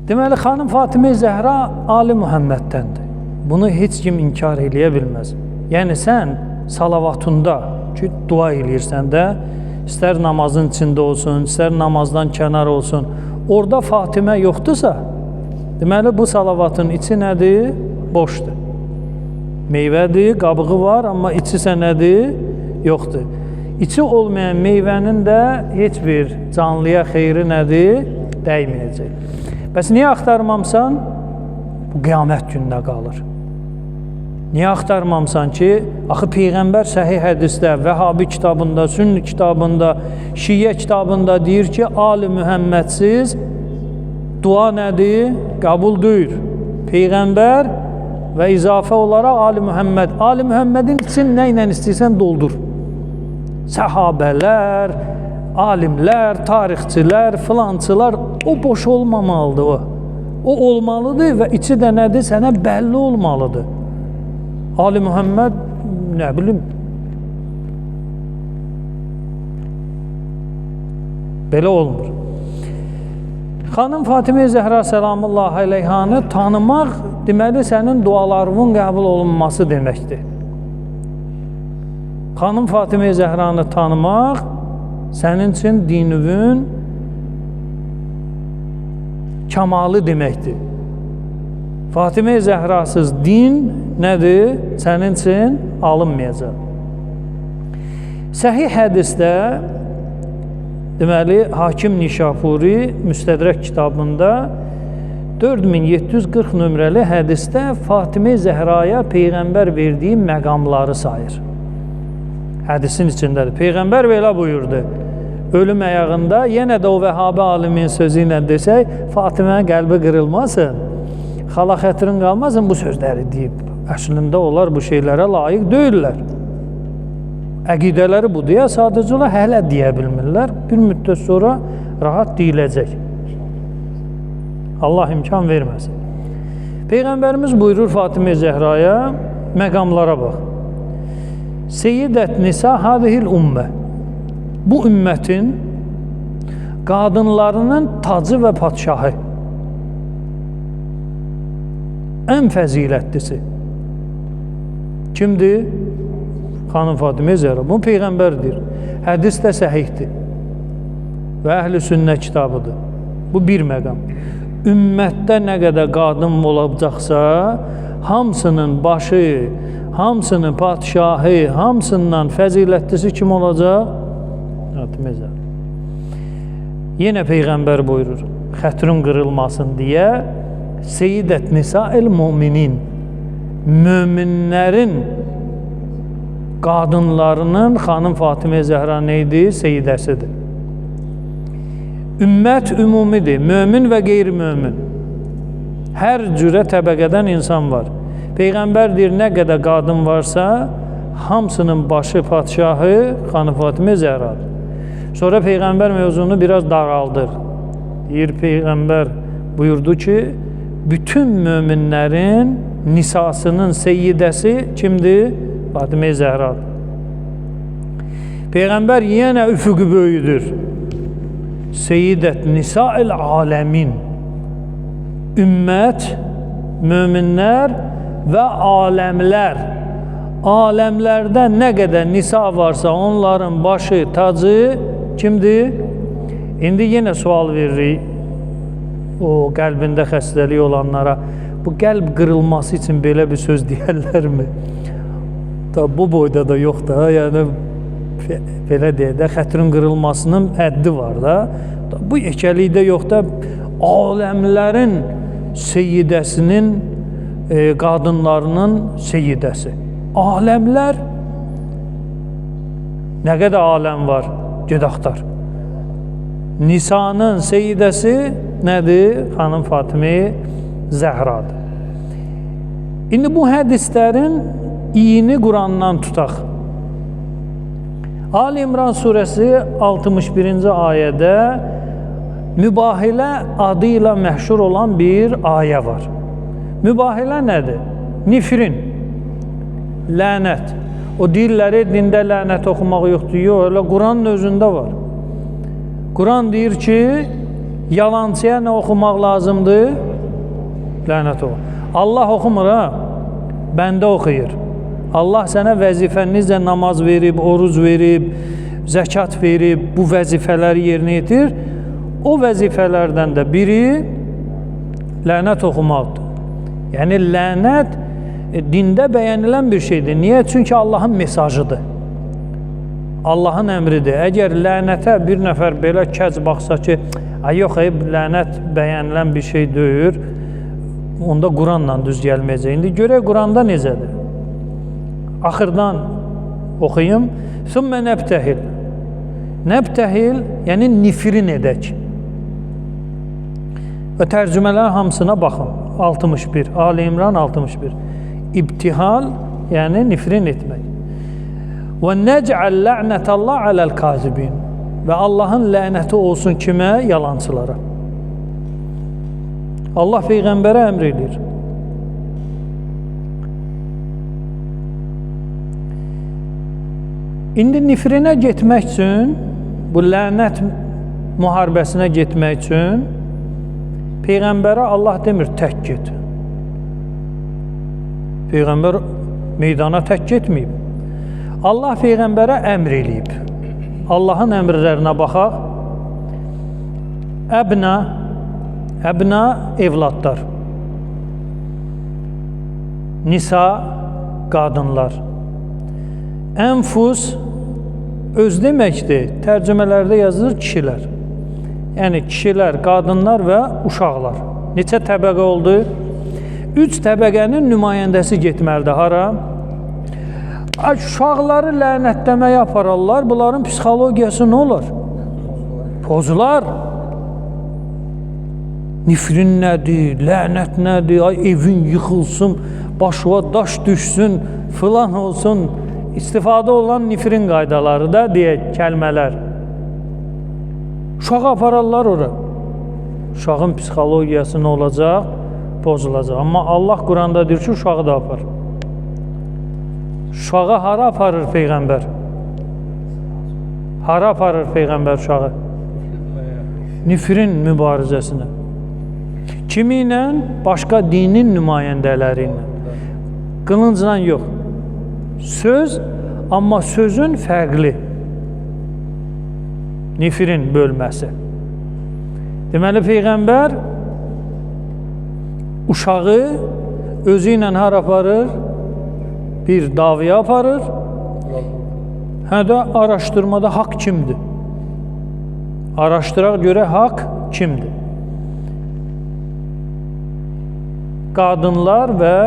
Deməli, xanım Fatimə Zəhra Ali Muhəmməddəndir. Bunu heç kim inkar eləyə bilməz. Yəni, sən salavatunda ki, dua eləyirsən də, istər namazın içində olsun, istər namazdan kənar olsun, orada Fatimə yoxdursa, deməli, bu salavatın içi nədir? Boşdur. Meyvədir, qabığı var, amma içi isə nədir? Yoxdur. İçi olmayan meyvənin də heç bir canlıya xeyri nədir? Dəyməyəcək. Bəs niyə axtarmamsan? Bu qiyamət gününə qalır. Niyə axtarmamsan ki, axı Peyğəmbər səhih hədisdə, Vəhabi kitabında, Sünni kitabında, Şiyə kitabında deyir ki, Ali Mühəmmədsiz dua nədir? Qəbul deyil. Peyğəmbər və izafə olaraq Ali Mühəmməd. Ali Mühəmmədin için nə ilə istəyirsən doldur. Səhabələr, alimlər, tarixçilər, filançılar, o boş olmamalıdır o. O olmalıdır və içi də nədir? Sənə bəlli olmalıdır. Ali Muhammed, nə bilim, belə olmur. Xanım Fatimə Zəhra Səlamullahi Aleyhanı tanımaq, deməli, sənin dualarının qəbul olunması deməkdir. Xanım Fatimə Zəhranı tanımaq, sənin üçün dinivin kamalı deməkdir. Fatimə Zəhrasız din nədir? Sənin üçün alınmayacaq. Səhih hədisdə, deməli, Hakim Nişapuri Müstədrək kitabında 4740 nömrəli hədisdə Fatimə Zəhraya Peyğəmbər verdiyi məqamları sayır. Hədisin içindədir. Peyğəmbər belə buyurdu. Ölüm əyağında, yenə də o Vəhabi alimin sözü ilə desək, Fatimənin qəlbi qırılmasın, xala xətrin qalmasın, bu sözləri deyib. Əslində onlar bu şeylərə layiq deyirlər. Əqidələri budur ya, sadəcə olaraq hələ deyə bilmirlər. Bir müddət sonra rahat deyiləcək. Allah imkan verməsin. Peyğəmbərimiz buyurur Fatimə Zəhraya, məqamlara bax. Seyyidət nisa hadihil ümmə. Bu ümmətin qadınlarının tacı və padşahı, ən fəzilətlisi kimdir? Xanım Fatimə Zəhra. Bu Peyğəmbərdir. Hədis də səhihdir və Əhl-i Sünnə kitabıdır. Bu bir məqam. Ümmətdə nə qədər qadın olacaqsa, hamısının başı, hamısının padşahı, hamısından fəzilətlisi kim olacaq? Fatimə Zəhra. Yenə Peyğəmbər buyurur, xətrin qırılmasın deyə, Seyyidət nisa'il müminin, möminlərin qadınlarının xanım Fatimə Zəhra neydi? Seyyidəsidir. Ümmət ümumidir, mömin və qeyri-mömin. Hər cürə təbəqədən insan var. Peyğəmbər deyir, nə qədər qadın varsa, hamısının başı padşahı xanım Fatimə Zəhradır. Sonra Peyğəmbər mövzunu biraz daraldır. Deyir, Peyğəmbər buyurdu ki, bütün möminlərin nisasının seyyidəsi kimdir? Fatimə Zəhradır. Peyğəmbər yenə üfüqü böyüdür. Seyyidət nisa'il aləmin. Ümmət, möminlər və aləmlər. Aləmlərdə nə qədər nisa varsa, onların başı, tacı kimdir? İndi yenə sual veririk o qəlbində xəstəlik olanlara. Bu qəlb qırılması üçün belə bir söz deyərlərmi? Bu boyda da yox da, yəni belə deyək də, xətrin qırılmasının həddi var da. Bu yekəlikdə yox da, aləmlərin seyyidəsinin, qadınlarının seyyidəsi. Aləmlər, nə qədər aləm var? Ged axtar. Nisanın seyyidəsi nədir? Xanım Fatimə Zəhradır. İndi bu hədislərin iyini Qurandan tutaq. Ali İmran surəsi 61-ci ayədə mübahilə adı ilə məşhur olan bir ayə var. Mübahilə nədir? Nifrin, lənət. O deyirlər, dində lənət oxumaq yoxdur. Yox, elə Quranın özündə var. Quran deyir ki, Yalançıya nə oxumaq lazımdır? Lənət oxu. Allah oxumur ha, bəndə oxuyur. Allah sənə vəzifə necə namaz verib, oruz verib, zəkat verib, bu vəzifələri yerinə yetir. O vəzifələrdən də biri lənət oxumaqdır. Yəni lənət dində bəyənilən bir şeydir. Niyə? Çünki Allahın mesajıdır. Allahın əmridir. Əgər lənətə bir nəfər belə kəc baxsa ki, yox, lənət bəyənilən bir şey deyil, onda Quranla düz gəlməyəcək. İndi görək Quranda necədir? Axırdan oxuyum. Sümmə nəbtəhil. Nəbtəhil, yəni nifrin edək. Və tərcümələr hamısına baxın. 61, Ali İmran 61. İbtihal, yəni nifrin etmək. Və nec'al la'nətallah aləl kazibin. Və Allahın lənəti olsun kimə? Yalançılara. Allah Peyğəmbərə əmr edir. İndi nifrinə getmək üçün, bu lənət müharibəsinə getmək üçün Peyğəmbərə Allah demir, tək get. Peyğəmbər meydana tək getməyib. Allah Peyğəmbərə əmr eləyib. Allahın əmrlərinə baxaq. Əbna evladlar. Nisa qadınlar. Ənfus öz deməkdir. Tərcümələrdə yazılır kişilər. Yəni kişilər, qadınlar və uşaqlar. Neçə təbəqə oldu? 3 təbəqənin nümayəndəsi getməlidir. Hara? Uşaqları lənətləməyə apararlar. Bunların psixologiyası nə olur? Pozular. Nifrin nədir? Lənət nədir? Ay evin yıxılsın, başına daş düşsün, filan olsun. İstifadə olan nifrin qaydaları da deyək, kəlmələr. Uşağı apararlar ora. Uşağın psixologiyası nə olacaq? Pozulacaq. Amma Allah Quranda deyir ki, uşağı da apar. Uşağı hara aparır Peyğəmbər? Hara aparır Peyğəmbər uşağı? Nifrin mübarizəsinə. Kimi ilə? Başqa dinin nümayəndələri ilə. Qılıncla yox. Söz, amma sözün fərqli. Nifrin bölməsi. Deməli, Peyğəmbər uşağı özü ilə hara aparır? Bir davaya aparır. Hə də araşdırmada haqq kimdir? Araşdıraq görə haqq kimdir? Qadınlar və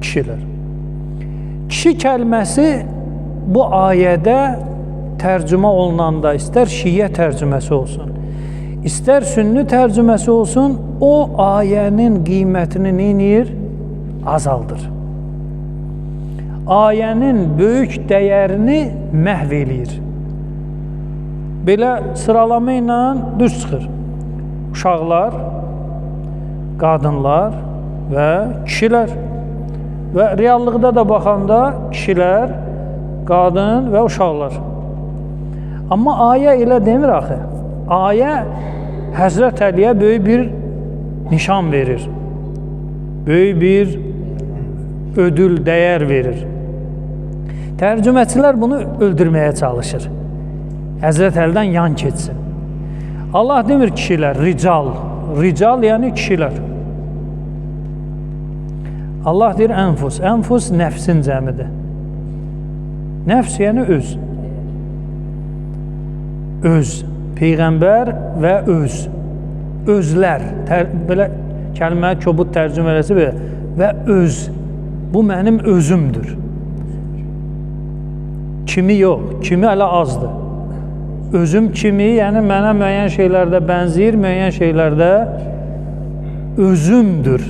kişilər. Kişi kəlməsi bu ayədə tərcümə olunanda istər şiə tərcüməsi olsun, istər sünni tərcüməsi olsun, o ayənin qiymətini neyir? Azaldır. Ayənin böyük dəyərini məhv eləyir. Belə sıralama ilə düz çıxır. Uşaqlar, qadınlar və kişilər. Və reallıqda da baxanda kişilər, qadın və uşaqlar. Amma ayə elə demir axı. Ayə Həzrət Əliyə böyük bir nişan verir. Böyük bir ödül, dəyər verir. Tərcüməçilər bunu öldürməyə çalışır. Həzrət Əlidən yan keçsin. Allah demir kişilər, rical. Rical yəni kişilər. Allah deyir ənfus. Ənfus nəfsin cəmidir. Nəfs yəni öz. Öz. Peyğəmbər və öz. Özlər. Belə kəlmə kobud tərcüməsi belə. Və öz. Bu mənim özümdür. Kimi yox. Kimi hələ azdır. Özüm kimi, yəni mənə müəyyən şeylərdə bənzəyir, müəyyən şeylərdə özümdür.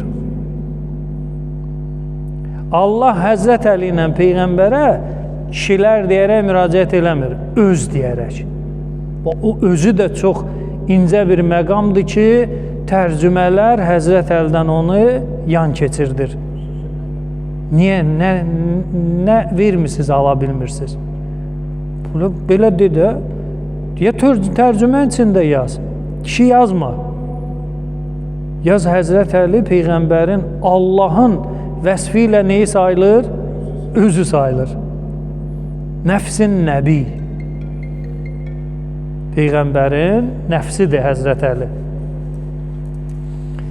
Allah Həzrət Əli ilə Peyğəmbərə kişilər deyərək müraciət eləmir, öz deyərək. O özü də çox incə bir məqamdır ki, tərcümələr Həzrət Əlidən onu yan keçirdir. Niyə? Nə vermişsiniz, ala bilmirsiniz? Belə dedə, Ya tərcümə içində yaz. Kişi yazma. Yaz Həzrət Əli Peyğəmbərin Allahın vəsfi ilə neyi sayılır? Özü sayılır. Nəfsin nəbi. Peyğəmbərin nəfsidir Həzrət Əli.